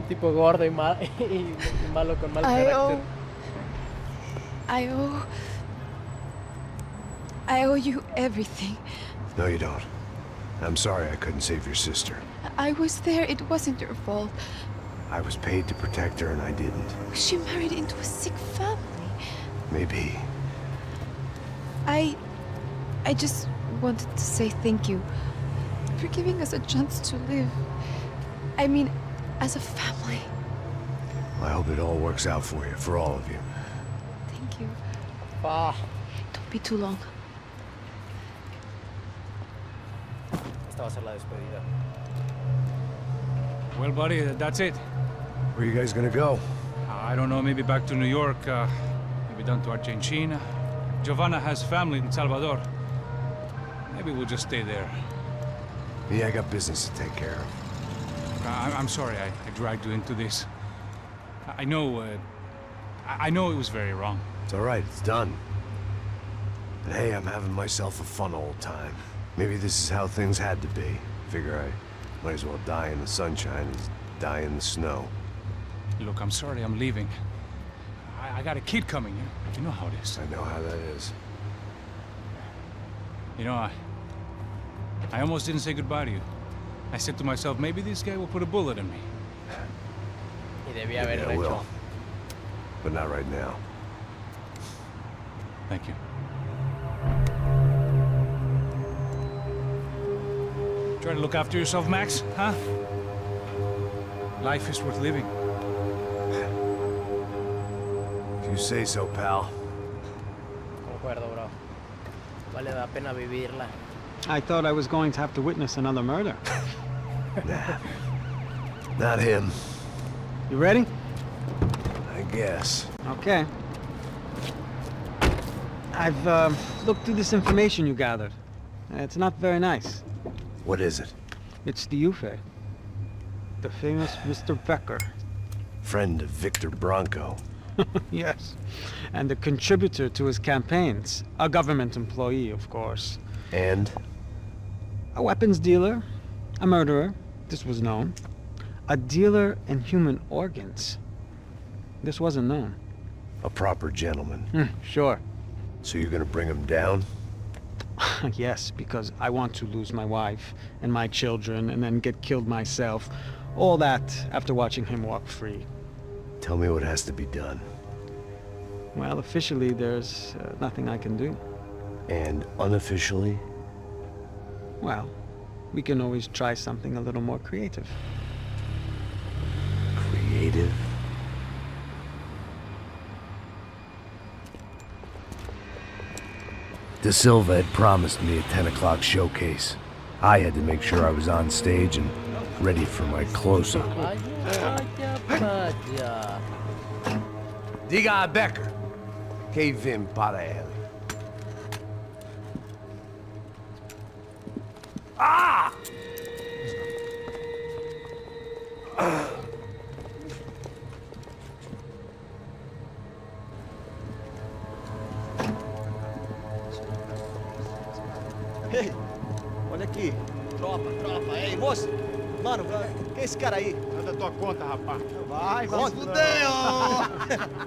tipo gordo y malo con mal carácter. I owe you everything. No, you don't. I'm sorry I couldn't save your sister. I was there. It wasn't your fault. I was paid to protect her and I didn't. She married into a sick family. Maybe. I just wanted to say thank you for giving us a chance to live. I mean, as a family. I hope it all works out for you, for all of you. Thank you. Pa. Don't be too long. Esta va a ser la despedida. Well, buddy, that's it. Where are you guys gonna go? I don't know, maybe back to New York, maybe down to Argentina. Giovanna has family in Salvador. Maybe we'll just stay there. Me, I got business to take care of. I'm sorry I dragged you into this. I know it was very wrong. It's all right, it's done. But hey, I'm having myself a fun old time. Maybe this is how things had to be. Figure I might as well die in the sunshine as die in the snow. Look, I'm sorry I'm leaving. I got a kid coming. You know how it is. I know how that is. You know, I almost didn't say goodbye to you. I said to myself, maybe this guy will put a bullet in me. Y debía Maybe haberlo I hecho. will. But not right now. Thank you. Try to look after yourself, Max, huh? Life is worth living. If you say so, pal. Concuerdo, bro. Vale la pena vivirla. I thought I was going to have to witness another murder. Nah. Not him. You ready? I guess. Okay. I've looked through this information you gathered. It's not very nice. What is it? It's the Ufe. The famous Mr. Becker. Friend of Victor Bronco. Yes. And a contributor to his campaigns. A government employee, of course. And? A weapons dealer. A murderer. This was known. A dealer in human organs. This wasn't known. A proper gentleman. Sure. So you're gonna bring him down? Yes, because I want to lose my wife and my children and then get killed myself. All that after watching him walk free. Tell me what has to be done. Well, officially, there's nothing I can do. And unofficially? Well, we can always try something a little more creative. Creative? De Silva had promised me a 10 o'clock showcase. I had to make sure I was on stage and ready for my close-up. Diga a Becker. Que vim para ele. Ah! Ei, olha aqui. Tropa. Ei, moço. Mano, quem é esse cara aí? Manda tua conta, rapaz. Vai se fuder, ó!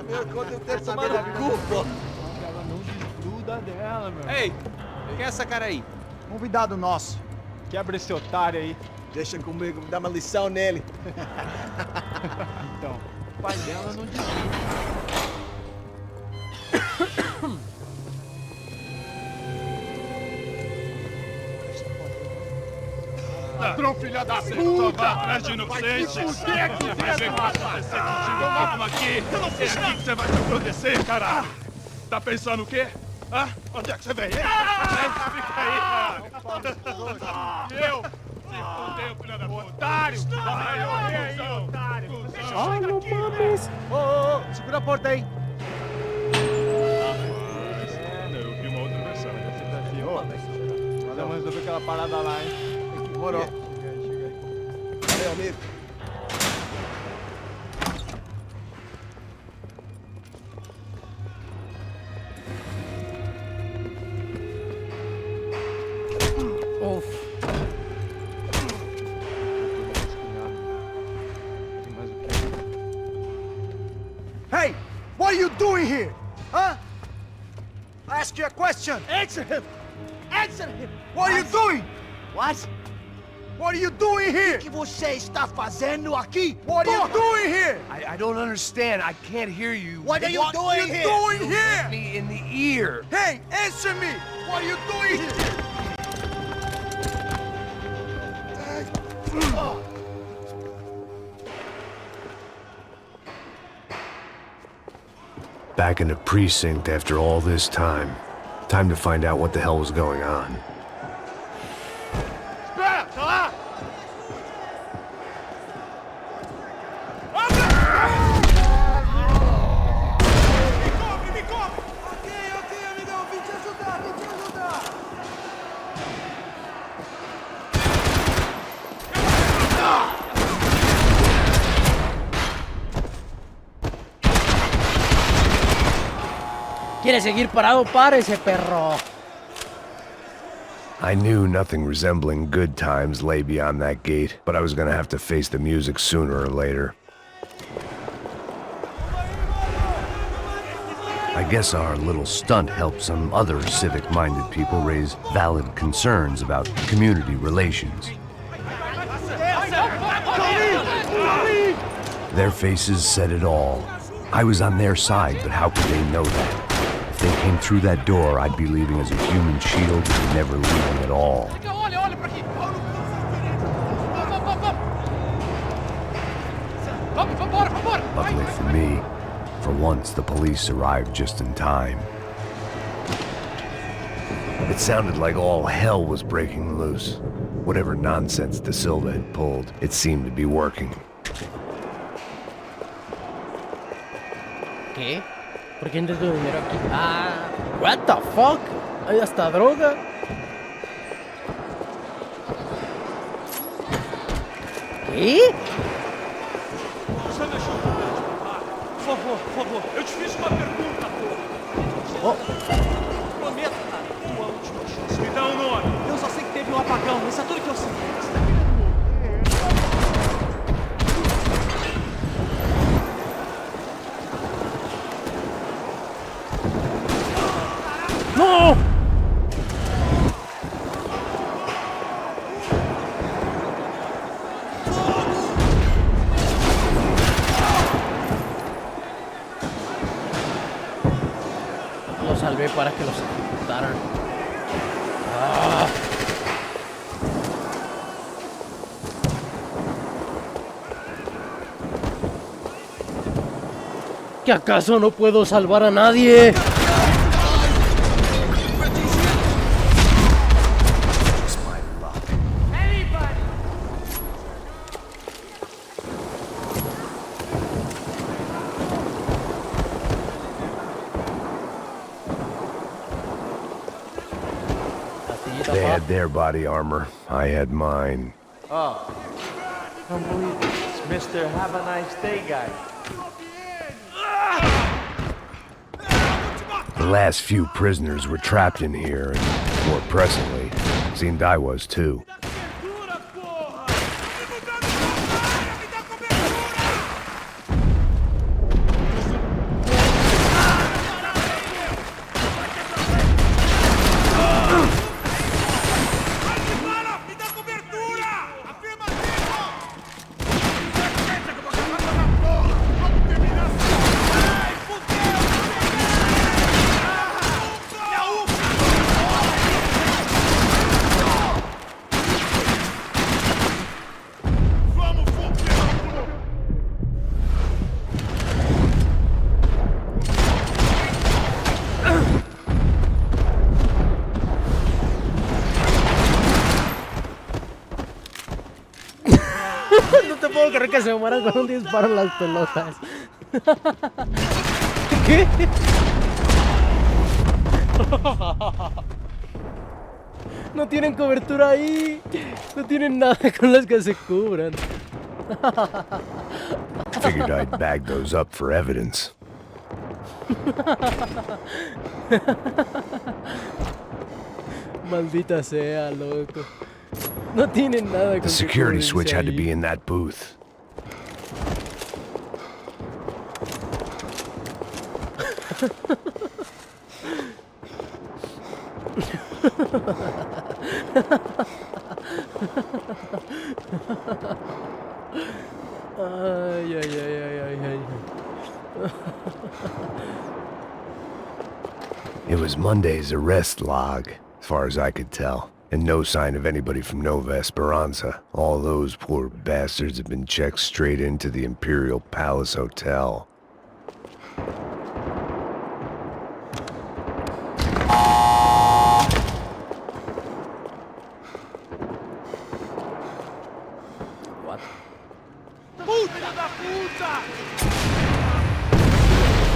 Meu conta eu quero tomar no cu, pô. Ela não desgruda dela, meu. Ei, quem é essa cara aí? Convidado nosso. Quebra esse otário aí. Deixa comigo, me dá uma lição nele. Então, o pai dela não desgruda. Ladrão, filha da puta! Vai atrás de inocente! O que é que vai ver o que vai acontecer contigo? Vamos aqui! Eu não fiz nada! O que você vai te acontecer, caralho? Tá pensando o quê? Hã? Onde é que você vem? Fica aí, cara! E eu? Se fudeu, filha da puta! Otário! Vai, aí, otário! Ai, não mames! Ô, segura a porta aí! Eu vi uma outra versão. Vamos resolver aquela parada lá, hein? Demorou. Chega aí. Valeu, amigo. Tem mais o quê? you a question. Answer him! Answer him! What are you doing? What? What are you doing here? O que você está fazendo aqui? What are you doing here? I don't understand. I can't hear you. What are you What are doing you here? doing Hit here? me in the ear. Hey, answer me! What are you doing here? Back in the precinct after all this time. Time to find out what the hell was going on. Espera, tá lá! Me cobre! Ok, amigão, vim te ajudar, vim te ajudar. ¿Quiere seguir parado? Párese, perro. I knew nothing resembling good times lay beyond that gate, but I was gonna have to face the music sooner or later. I guess our little stunt helped some other civic-minded people raise valid concerns about community relations. Their faces said it all. I was on their side, but how could they know that? If they came through that door, I'd be leaving as a human shield and never leaving at all. Luckily for me, for once the police arrived just in time. It sounded like all hell was breaking loose. Whatever nonsense De Silva had pulled, it seemed to be working. ¿Qué? ¿Por qué entró dinero aquí? Ah, what the fuck? Hay hasta droga. ¿Qué? Você me ajuda, por favor. Eu te fiz uma pergunta, porra. Prometo, cara, tua última chance. Me dá um nome. Eu só sei que teve um apagão, isso é tudo que eu sei. ¡No! Lo salvé para que los ejecutaran. ¡Ah! ¿Que acaso no puedo salvar a nadie? They had their body armor. I had mine. Oh, can't believe this. Mr. Have a nice day, guy. The last few prisoners were trapped in here, and more presently, seemed I was too. No te puedo creer que se mueran con un disparo en las pelotas. ¿Qué? No tienen cobertura ahí. No tienen nada con las que se cubran. Figured I'd bag those up for evidence. Maldita sea, loco. No tienen nada con The security switch had to be in that booth. Ay, ay, ay, ay, ay, ay. It was Monday's arrest log, as far as I could tell. And no sign of anybody from Nova Esperanza. All those poor bastards have been checked straight into the Imperial Palace Hotel. What?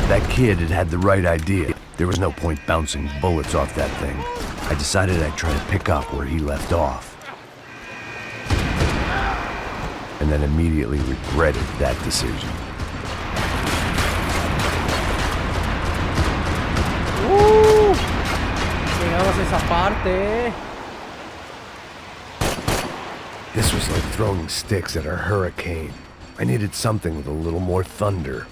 That kid had the right idea. There was no point bouncing bullets off that thing. I decided I'd try to pick up where he left off. And then immediately regretted that decision. Llegamos a esa parte. This was like throwing sticks at a hurricane. I needed something with a little more thunder.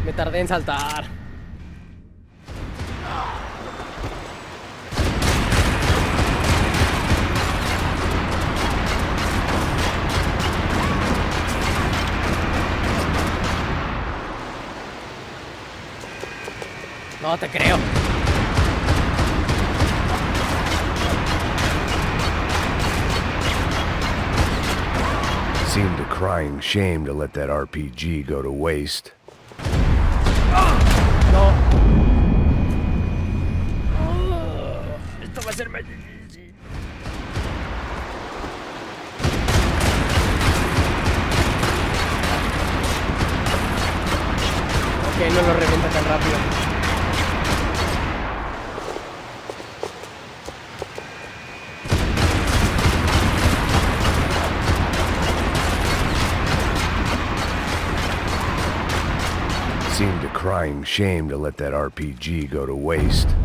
Me tardé en saltar. No te creo. Seemed a crying shame to let that RPG go to waste. No. Esto va a ser más difícil. Ok, no lo revienta tan rápido. Seemed a crying shame to let that RPG go to waste.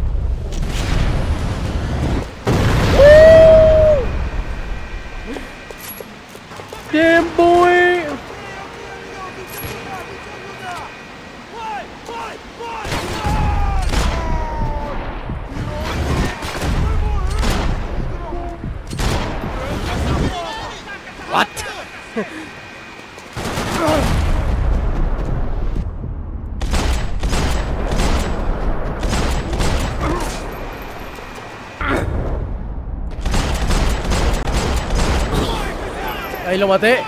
Damn boy! What? Ahí lo maté.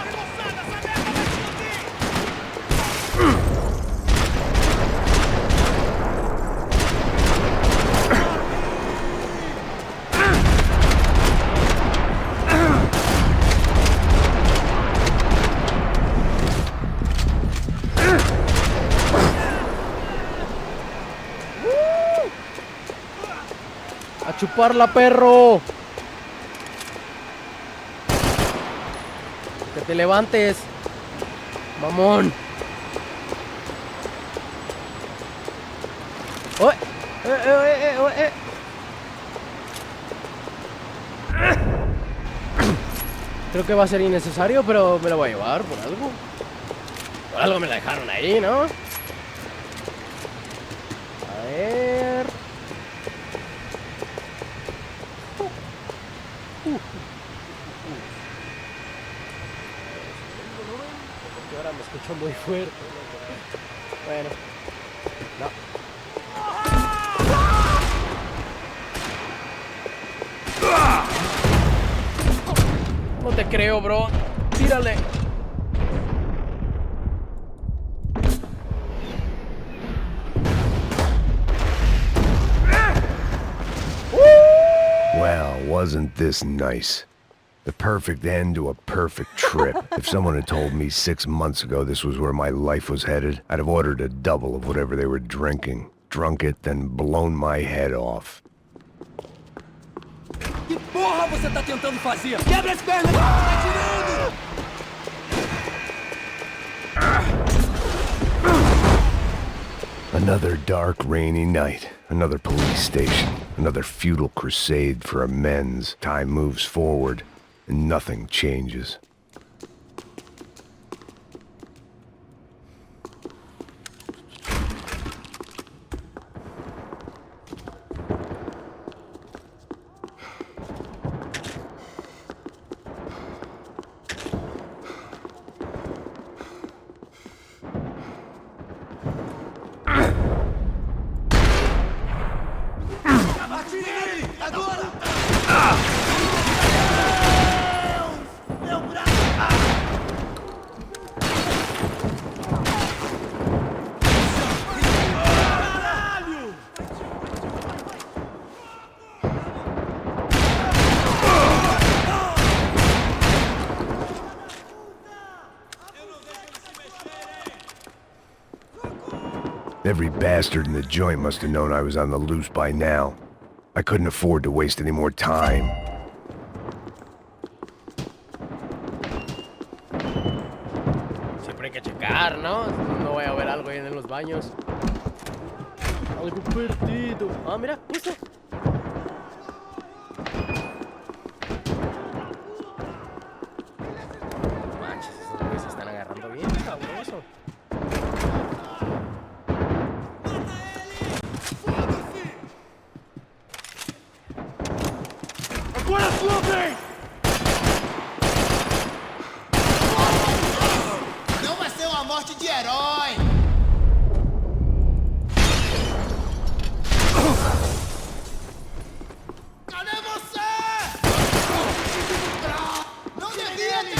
A chuparla, perro. Que te levantes, mamón. ¡Oh! Creo que va a ser innecesario, pero me lo voy a llevar por algo. Por algo me la dejaron ahí, ¿no? A ver. Porque ahora me escucho muy fuerte. Bueno. No. No te creo, bro. Tírale. Well, wasn't this nice? The perfect end to a perfect trip. If someone had told me 6 months ago this was where my life was headed, I'd have ordered a double of whatever they were drinking, drunk it, then blown my head off. Que porra você tá tentando fazer? Quebra as pernas! Tá tirando! Another dark, rainy night. Another police station. Another futile crusade for amends. Time moves forward, and nothing changes. Every bastard in the joint must have known I was on the loose by now. I couldn't afford to waste any more time. Siempre hay que checar, ¿no? No voy a ver algo ahí en los baños. Algo perdido. Ah, mira, justo. Manches, esos güeyes se están agarrando bien, sabroso. Agora sua vez! Não vai ser uma morte de herói! Cadê você? Não devia ter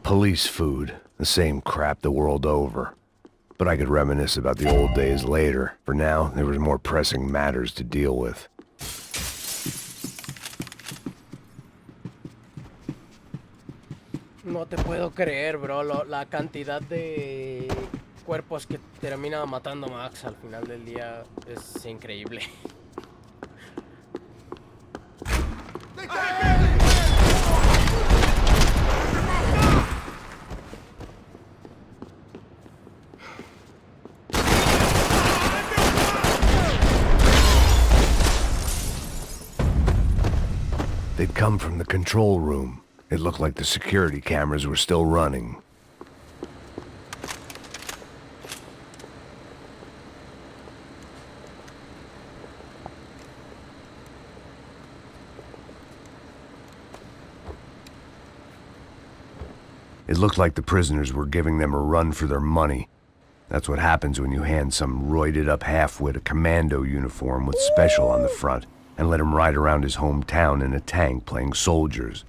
Police food. The same crap the world over. But I could reminisce about the old days later. For now, there was more pressing matters to deal with. No te puedo creer, bro, la cantidad de cuerpos que termina matando Max al final del día es increíble. They'd come from the control room. It looked like the security cameras were still running. It looked like the prisoners were giving them a run for their money. That's what happens when you hand some roided-up halfwit a commando uniform with special on the front and let him ride around his hometown in a tank playing soldiers.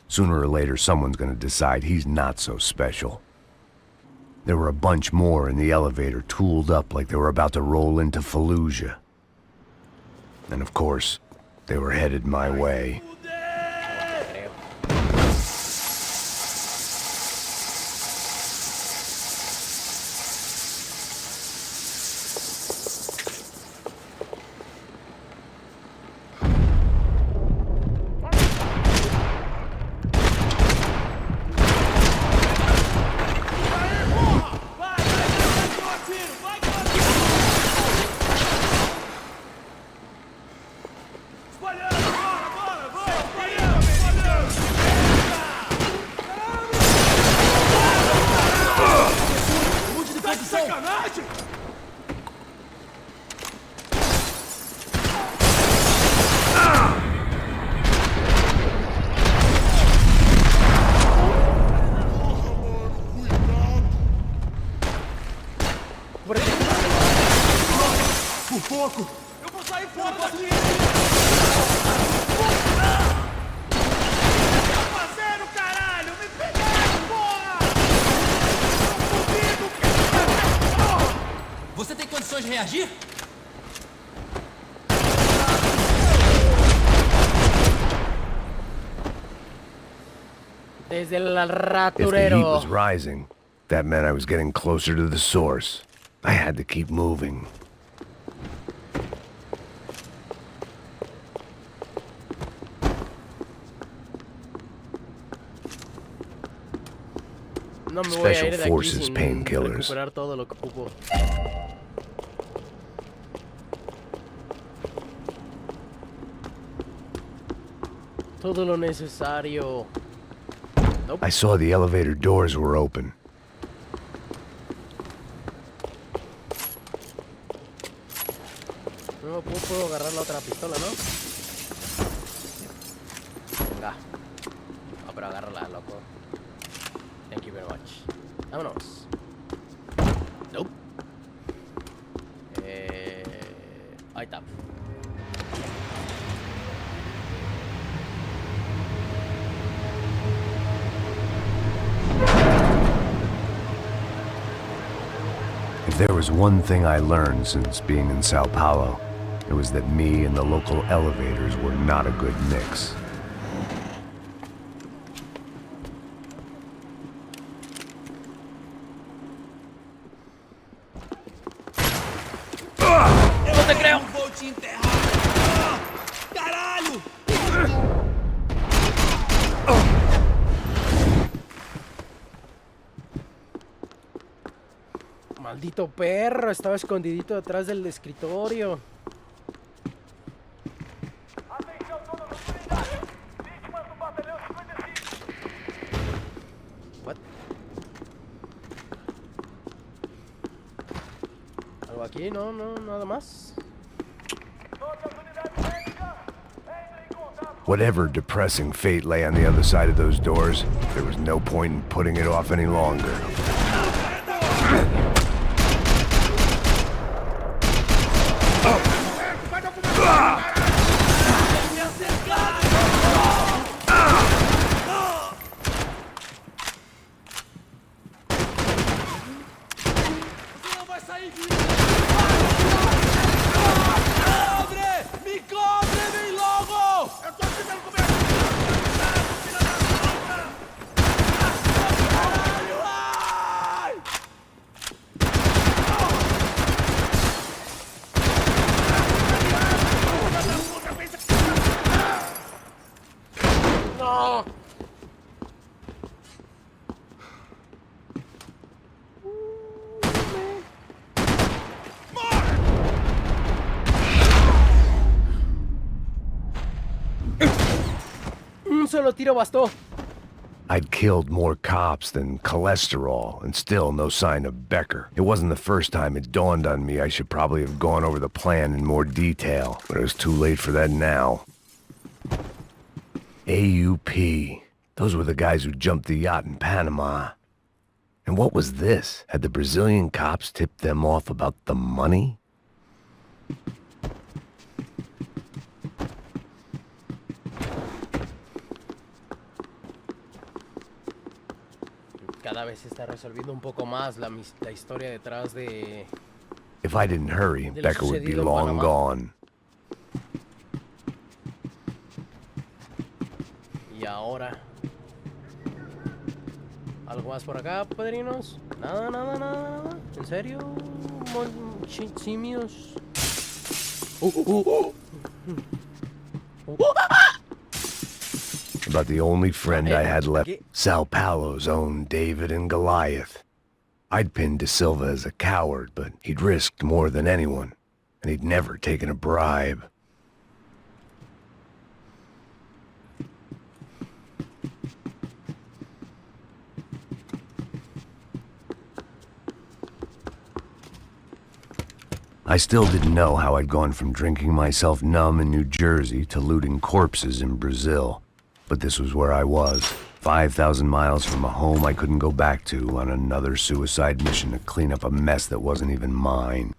Sooner or later, someone's gonna decide he's not so special. There were a bunch more in the elevator, tooled up like they were about to roll into Fallujah. And of course, they were headed my way. Eu vou sair fora daqui! O que tá fazendo, caralho? Me pegaram, porra! Você tem condições de reagir? Desde el If the heat raturero. was rising, that meant I was getting closer to the source. I had to keep moving. No me voy a Special ir de aquí Forces sin painkillers. recuperar todo lo que ocupo. Todo lo necesario. Nope. I saw the elevator doors were open. No puedo agarrar la otra pistola, ¿no? Venga. No, pero agárrala, loco. Thank you very much. Vámonos. Nope. Ahí está. If there was one thing I learned since being in Sao Paulo, it was that me and the local elevators were not a good mix. ¡No te creo! Vou te enterrar! Caralho! Maldito perro, estaba escondidito detrás del escritorio. What? ¿Algo aquí? No, nada más. Whatever depressing fate lay on the other side of those doors, there was no point in putting it off any longer. Un solo tiro bastó. I'd killed more cops than cholesterol, and still no sign of Becker. It wasn't the first time it dawned on me I should probably have gone over the plan in more detail, but it was too late for that now. AUP. Those were the guys who jumped the yacht in Panama. And what was this? Had the Brazilian cops tipped them off about the money? Cada vez se está resolviendo un poco más la historia detrás de... If I didn't hurry, de lo Becker would be sucedido en long Panamá. gone. Y ahora... ¿Algo más por acá, padrinos? Nada. ¿En serio? Simios. About the only friend I had left, Sao Paulo's own David and Goliath. I'd pinned De Silva as a coward, but he'd risked more than anyone, and he'd never taken a bribe. I still didn't know how I'd gone from drinking myself numb in New Jersey to looting corpses in Brazil. But this was where I was, 5,000 miles from a home I couldn't go back to on another suicide mission to clean up a mess that wasn't even mine.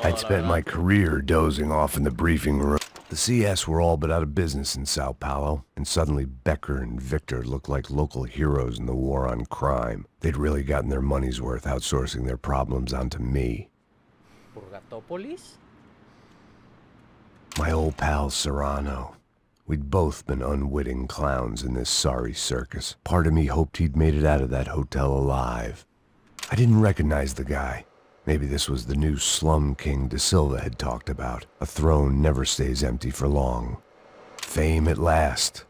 I'd spent my career dozing off in the briefing room. The CS were all but out of business in Sao Paulo, and suddenly Becker and Victor looked like local heroes in the war on crime. They'd really gotten their money's worth outsourcing their problems onto me. Purgatopolis? My old pal Serrano. We'd both been unwitting clowns in this sorry circus. Part of me hoped he'd made it out of that hotel alive. I didn't recognize the guy. Maybe this was the new slum king De Silva had talked about. A throne never stays empty for long. Fame at last.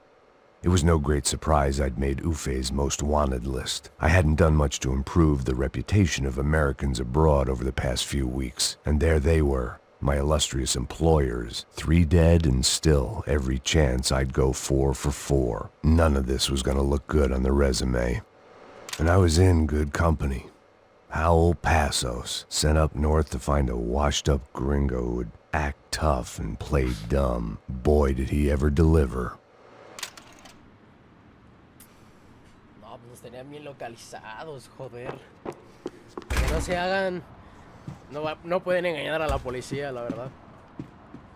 It was no great surprise I'd made Ufe's most wanted list. I hadn't done much to improve the reputation of Americans abroad over the past few weeks, and there they were, my illustrious employers, 3 dead and still every chance I'd go 4 for 4. None of this was gonna look good on the resume. And I was in good company. Howell Passos, sent up north to find a washed-up gringo who would act tough and play dumb. Boy, did he ever deliver. No, pues los tenían bien localizados, joder. Que no se hagan... No pueden engañar a la policía, la verdad.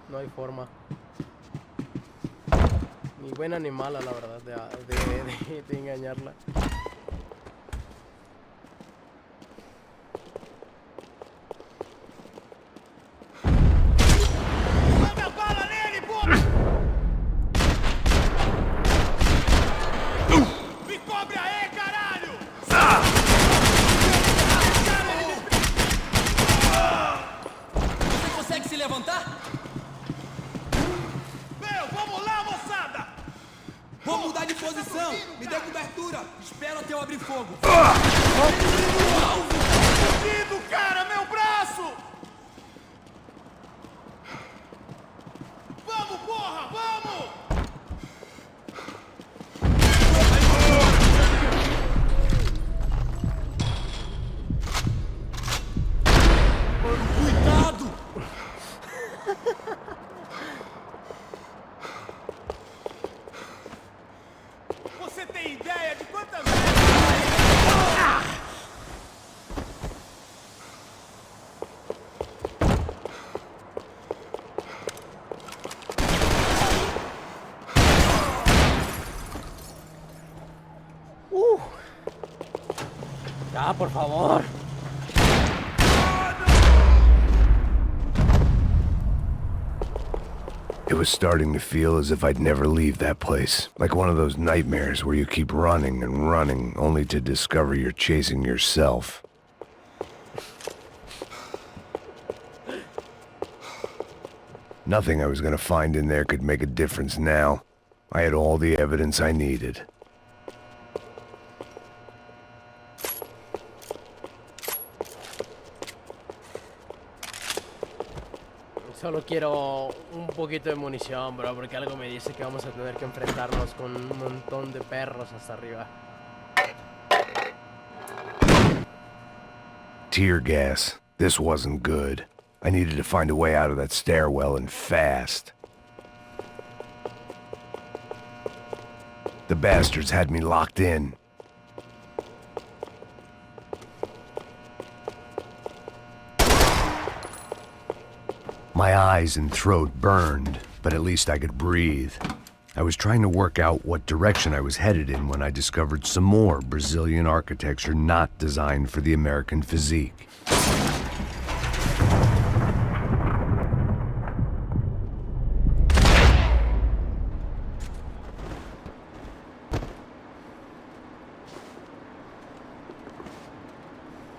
No hay forma. Ni buena ni mala, la verdad, de engañarla. Vou mudar de posição. Me dê cobertura. Espero até eu abrir fogo. Fudido, cara! Meu braço! Vamos, porra! Vamos! Cuidado! Você tem ideia de quantas vezes... Ya, por favor. It was starting to feel as if I'd never leave that place. Like one of those nightmares where you keep running and running, only to discover you're chasing yourself. Nothing I was gonna find in there could make a difference now. I had all the evidence I needed. Solo quiero un poquito de munición, bro, porque algo me dice que vamos a tener que enfrentarnos con un montón de perros hasta arriba. Tear gas. This wasn't good. I needed to find a way out of that stairwell and fast. The bastards had me locked in. My eyes and throat burned, but at least I could breathe. I was trying to work out what direction I was headed in when I discovered some more Brazilian architecture not designed for the American physique.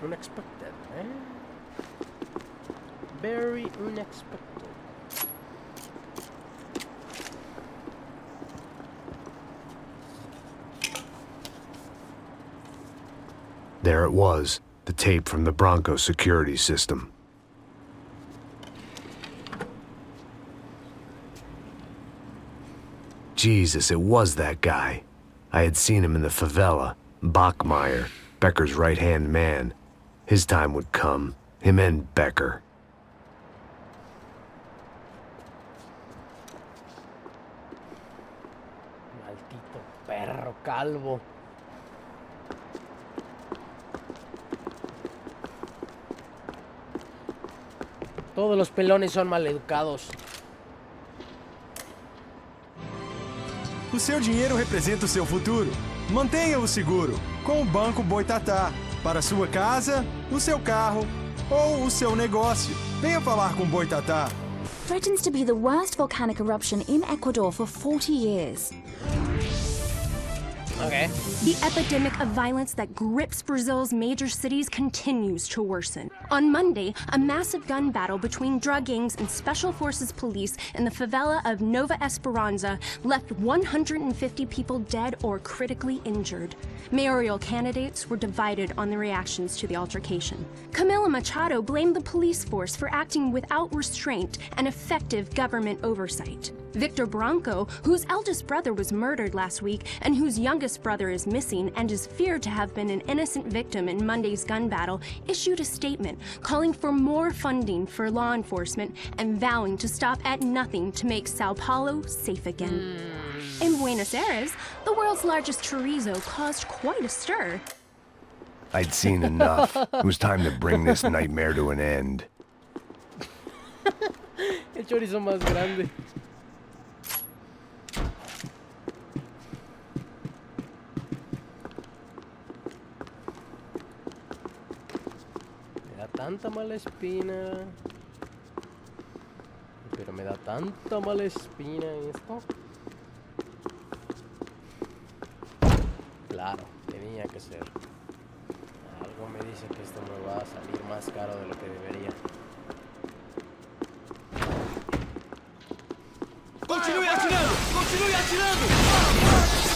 Unexpected, eh? Very unexpected. There it was, the tape from the Bronco security system. Jesus, it was that guy. I had seen him in the favela. Bachmeyer, Becker's right-hand man. His time would come. Him and Becker. Maldito perro calvo. Todos los pelones son maleducados. O seu dinheiro representa o seu futuro. Mantenha-o seguro com o Banco Boitatá. Para sua casa, o seu carro ou o seu negócio. Venha falar com Boitatá. Threatens to be the worst volcanic eruption in Ecuador for 40 years. Okay. The epidemic of violence that grips Brazil's major cities continues to worsen. On Monday, a massive gun battle between drug gangs and special forces police in the favela of Nova Esperanza left 150 people dead or critically injured. Mayoral candidates were divided on the reactions to the altercation. Camila Machado blamed the police force for acting without restraint and effective government oversight. Victor Branco, whose eldest brother was murdered last week and whose youngest brother is missing and is feared to have been an innocent victim in Monday's gun battle, issued a statement calling for more funding for law enforcement and vowing to stop at nothing to make Sao Paulo safe again. In Buenos Aires, the world's largest chorizo caused quite a stir. I'd seen enough. It was time to bring this nightmare to an end. El chorizo más grande. Me da tanta mala espina. Pero me da tanta mala espina esto. Claro, tenía que ser. Algo me dice que esto me va a salir más caro de lo que debería. Continue atirando! Continue atirando!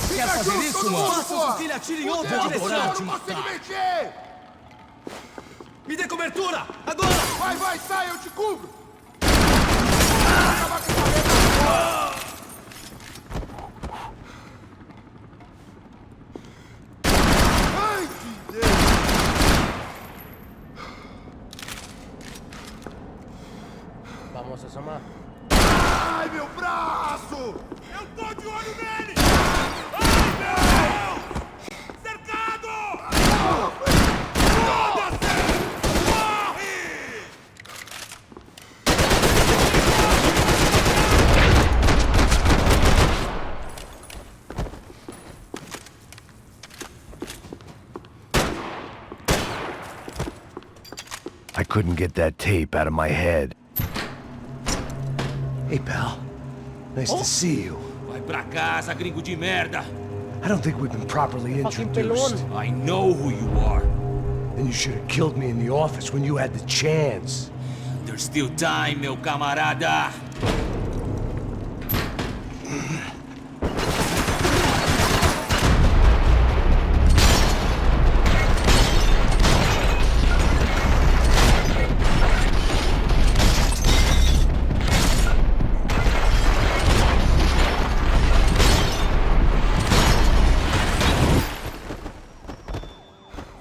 Você quer fazer isso, mano? Faça com que ele atire em outra direção! Me dê cobertura! Agora! Vai, vai, sai, eu te cubro! Ai, que Deus! Vamos a asomar. Ai, meu braço! Eu tô de olho nele! Ai, meu! Cercado! Foda-se! Corre! I couldn't get that tape out of my head. Hey, pal. Nice to see you. Vai pra casa, gringo de merda! I don't think we've been properly Fucking introduced. pelón. I know who you are. Then you should have killed me in the office when you had the chance. There's still time, meu camarada!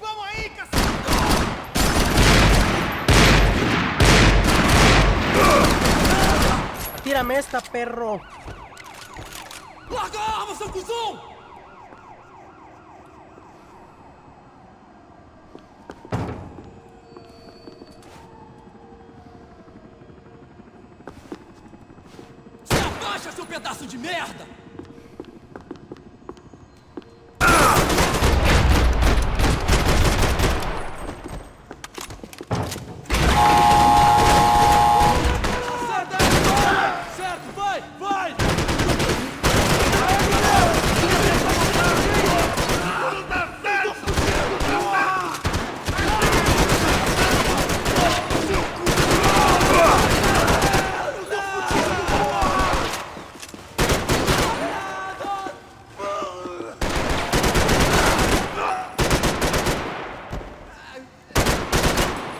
Vamos aí, cacete! Tírame esta, perro. Larga a arma, seu cuzão! Se abaixa, seu pedaço de merda! Certo, vai, vai!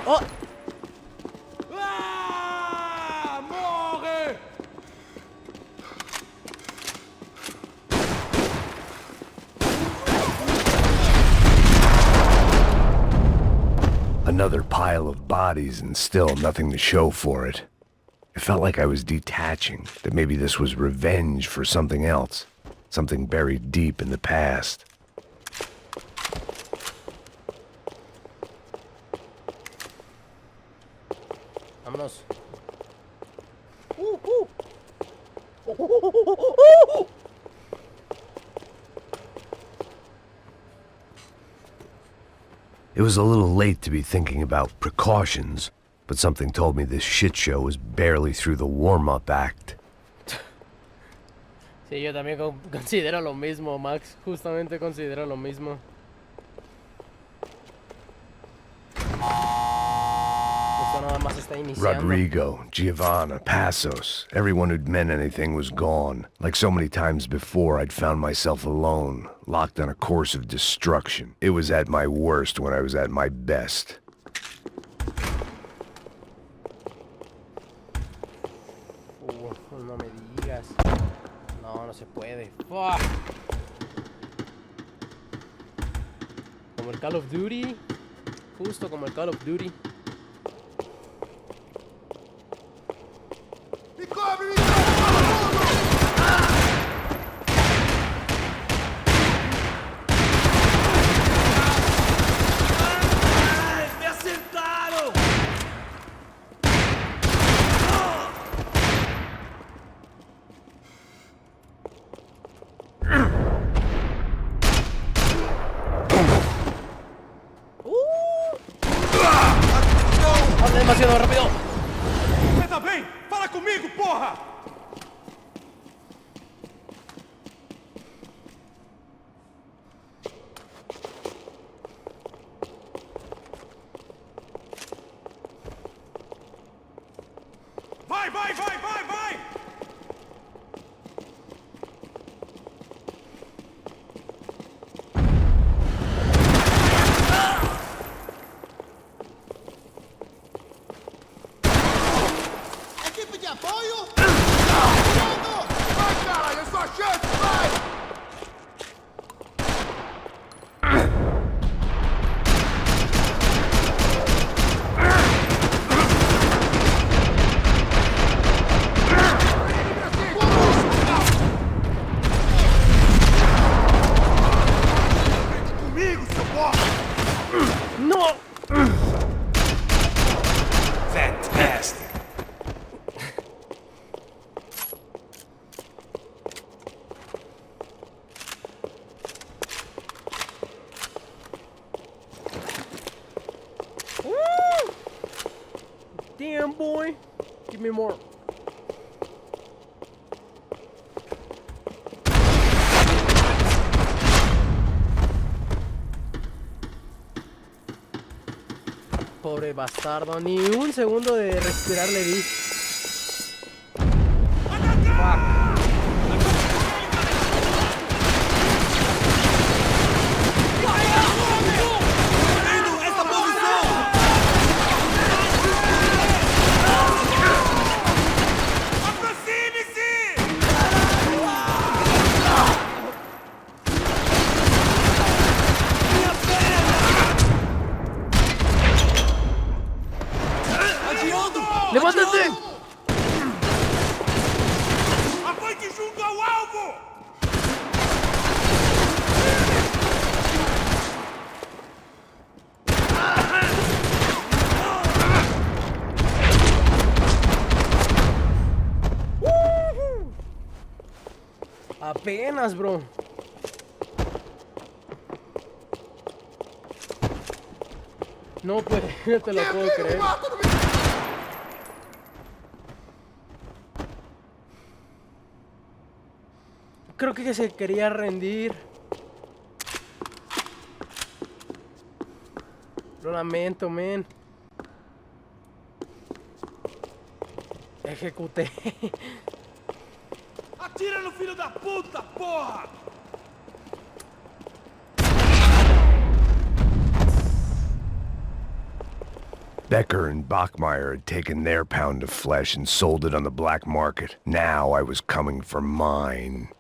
Oh, Ah, morre! Another pile of bodies and still nothing to show for it. It felt like I was detaching, that maybe this was revenge for something else, something buried deep in the past. vámonos. It was a little late to be thinking about precautions, but something told me this shit show was barely through the warm-up act. Sí, yo también considero lo mismo, Max. Justamente considero lo mismo. Esto nada más está iniciando. Rodrigo, Giovanna, Passos, everyone who'd meant anything was gone. Like so many times before, I'd found myself alone, locked on a course of destruction. It was at my worst when I was at my best. No me digas. No, no se puede. Fuck. Como el Call of Duty. Justo como el Call of Duty. Demasiado rápido. Você tá bem? Fala comigo, porra! Vai, vai, vai, vai, vai! Apoio! Vai, caralho, é sua chance, vai! Comigo, seu bosta! No! Fantastic. Damn, boy. Give me more. Pobre bastardo. Ni un segundo de respirar le di. ¡Levántate! Aponte junto ao alvo! Apenas, bro. No puede, no te lo puedo creer. Creo que se quería rendir. Lo lamento, men. Ejecuté. Atira no filho da puta, porra! Becker and Bachmeyer had taken their pound of flesh and sold it on the black market. Now I was coming for mine.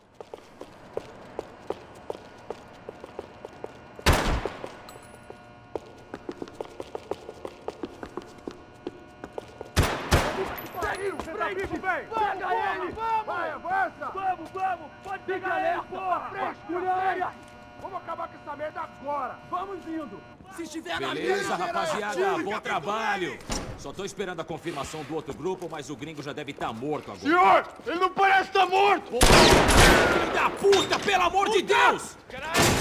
Vai, avança! Vamos! Pode pegar ele, porra! Vamos acabar com essa merda agora! Vamos indo! Se estiver na Beleza, rapaziada, bom trabalho! Só tô esperando a confirmação do outro grupo, mas o gringo já deve estar morto agora. Senhor, ele não parece estar morto! Filho da puta, pelo amor de Deus! Caralho!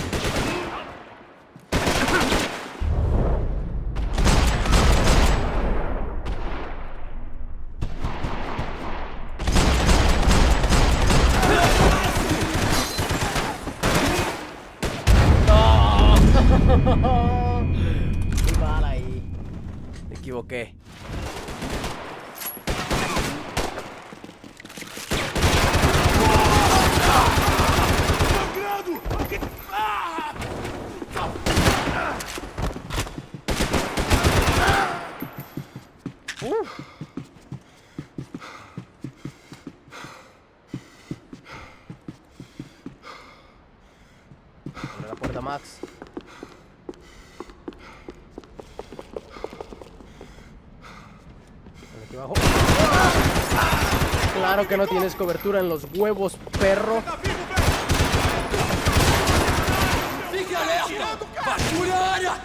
qué? Abre la puerta, Max. Aquí abajo. Claro que no tienes cobertura en los huevos, perro. Fique alerta! Patrulha área!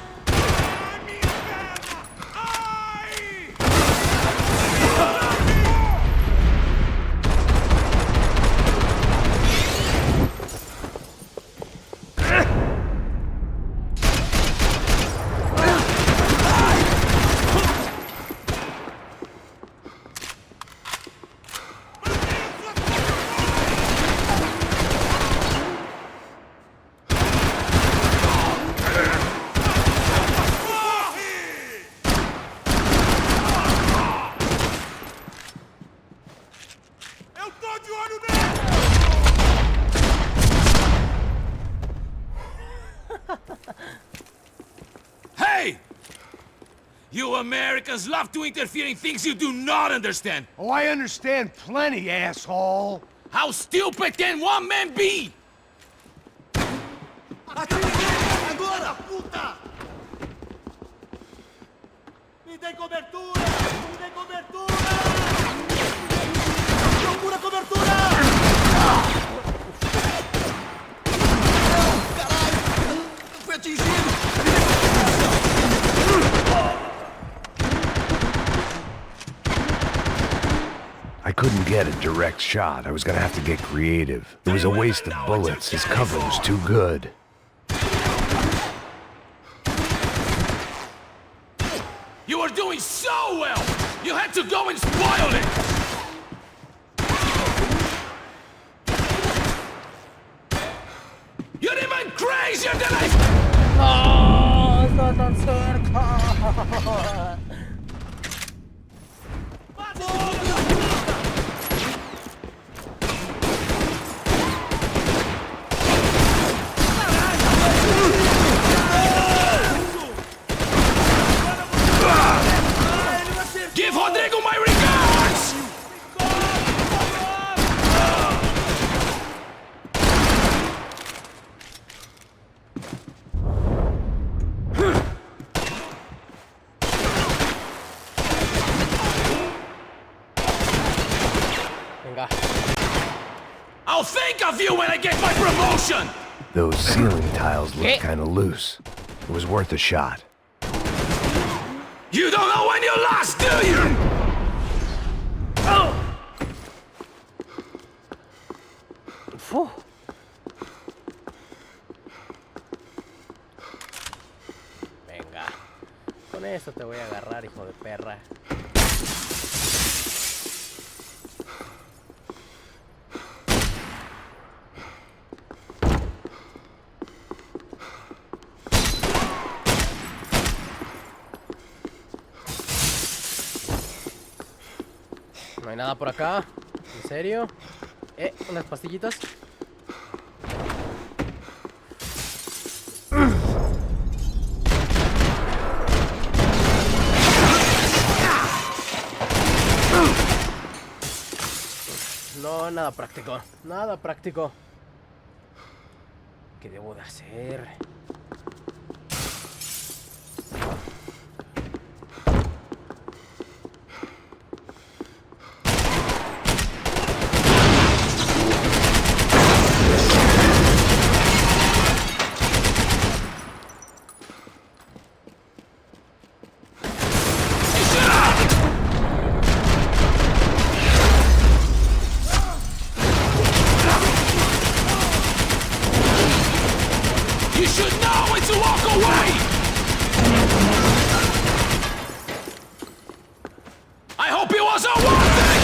Hey! You Americans love to interfere in things you do not understand. Oh, I understand plenty, asshole. How stupid can one man be? Agora, puta! Me dê cobertura! Me dê cobertura! Procura cobertura! Caralho! Fui atingido! I couldn't get a direct shot. I was gonna have to get creative. It was a waste of bullets. His cover was too good. You were doing so well! You had to go and spoil it! You're even crazier than I... ¡No! ¡Está tan cerca! Give Rodrigo my regards! Venga. I'll think of you when I get my promotion! Those ceiling tiles looked ¿Qué? kind of loose. It was worth a shot. You don't know when you lost, do you? Fu. Venga. Con esto te voy a agarrar, hijo de perra. No hay nada por acá. ¿En serio? Unas pastillitas. No, nada práctico. Nada práctico. ¿Qué debo de hacer? You should know when to walk away! I hope it wasn't worth it!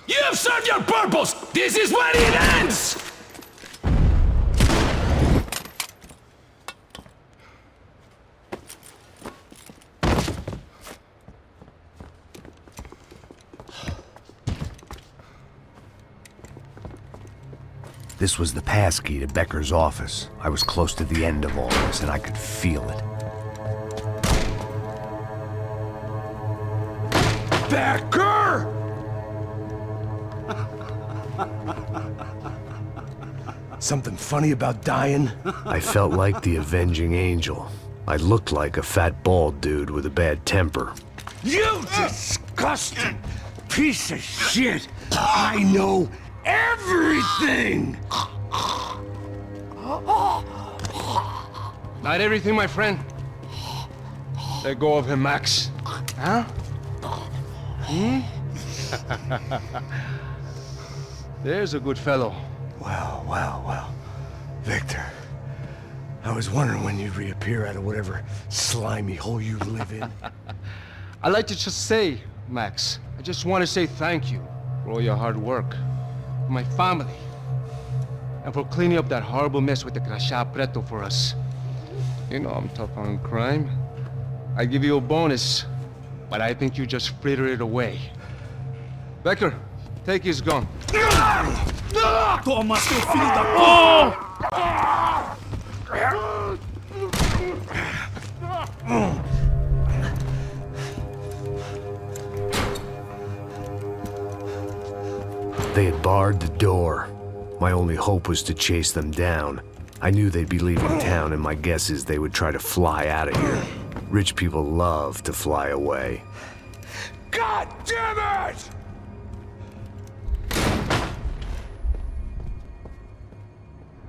You have served your purpose! This is when it ends! This was the passkey to Becker's office. I was close to the end of all this, and I could feel it. Becker! Something funny about dying? I felt like the avenging angel. I looked like a fat bald dude with a bad temper. You disgusting piece of shit! I know everything! Not everything, my friend. Let go of him, Max. Huh? There's a good fellow. Well. Victor, I was wondering when you'd reappear out of whatever slimy hole you live in. I'd like to just say, Max, I just want to say thank you for all your hard work, for my family, and for cleaning up that horrible mess with the CAP13 for us. You know I'm tough on crime. I give you a bonus, but I think you just frittered it away. Becker, take his gun. Toma, seu filho da puta! They had barred the door. My only hope was to chase them down. I knew they'd be leaving town, and my guess is they would try to fly out of here. Rich people love to fly away. God damn it!